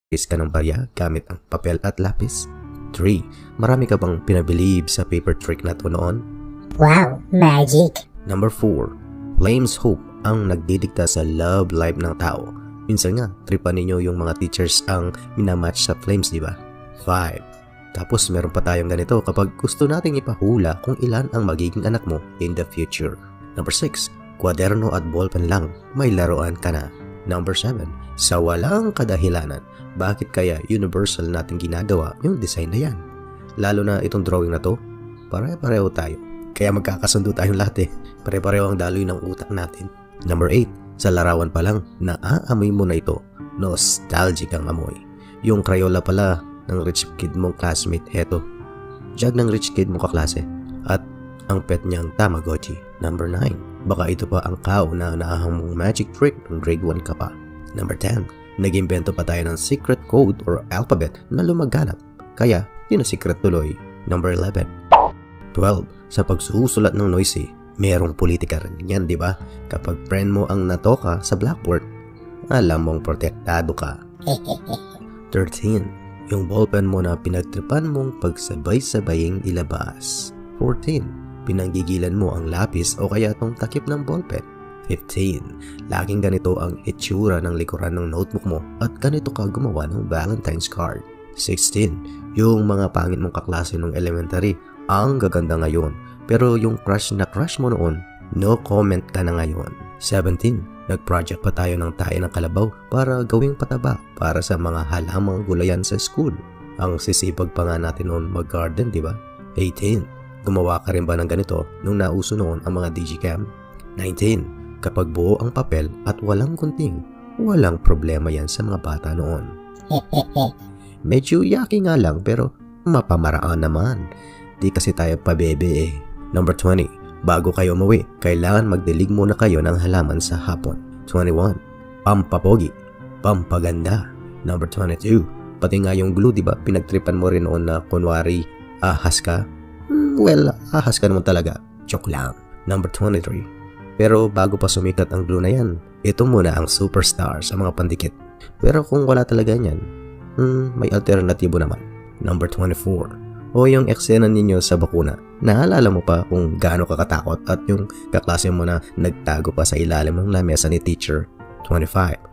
mag-trace ka ng barya gamit ang papel at lapis? 3. Marami ka bang pinabilib sa paper trick na to noon? Wow, magic! Number 4. Flames Hope ang nagdidikta sa love life ng tao. Minsan nga, tripan ninyo yung mga teachers ang minamatch sa flames, di ba? 5. Tapos meron pa tayong ganito kapag gusto nating ipahula kung ilan ang magiging anak mo in the future. Number 6. Kwaderno at ballpen lang, may laruan ka na. Number 7. Sa walang kadahilanan, bakit kaya universal natin ginagawa yung design na yan? Lalo na itong drawing na to, pare-pareho tayo. Kaya magkakasundo tayong lahat eh. Pare-pareho ang daloy ng utak natin. Number 8. Sa larawan pa lang, naaamoy mo na ito. Nostalgic ang amoy. Yung Crayola pala ng rich kid mong classmate, heto. Jag ng rich kid mong kaklase. At ang pet niyang Tamagotchi. Number 9. Baka ito pa ang kauna-unahang mong magic trick ng grade 1 ka pa. Number 10. Nag-imbento pa tayo ng secret code or alphabet na lumaganap. Kaya, yun ang secret tuloy. Number 11. 12. Sa pagsusulat ng noisy, merong politika rin yan, di ba? Kapag friend mo ang natoka sa blackboard, alam mong protektado ka. 13. Yung ballpen mo na pinagtripan mong pagsabay-sabaying ilabas. 14. Pinanggigilan mo ang lapis o kaya tong takip ng ballpen. 15. Laging ganito ang itsura ng likuran ng notebook mo at ganito ka gumawa ng Valentine's card. 16. Yung mga pangit mong kaklase ng elementary, ang gaganda ngayon. Pero yung crush na crush mo noon, no comment ka na ngayon. 17. Nag-project pa tayo ng tae ng kalabaw para gawing pataba para sa mga halamang gulayan sa school. Ang sisipag pa nga natin noon mag-garden, di ba? 18. Gumawa ka rin ba ng ganito nung nauso noon ang mga digicam? 19. Kapag buo ang papel at walang gunting, walang problema yan sa mga bata noon. Medyo yaki nga lang pero mapamaraan naman. Di kasi tayo pabebe eh. Number 20. Bago kayo umuwi, kailangan magdilig muna kayo ng halaman sa hapon. 21. Pampapogi. Pampaganda. Number 22. Pati nga yung glue, di ba? Pinagtripan mo rin noon na kunwari ahas ka. Well, ahas ka naman talaga. Joke lang. Number 23. Pero bago pa sumikat ang glue na yan, ito muna ang superstar sa mga pandikit. Pero kung wala talaga yan, may alternatibo naman. Number 24. O yung eksena ninyo sa bakuna. Naalala mo pa kung gaano kakatakot at yung kaklase mo na nagtago pa sa ilalim ng lamesa ni teacher. 25.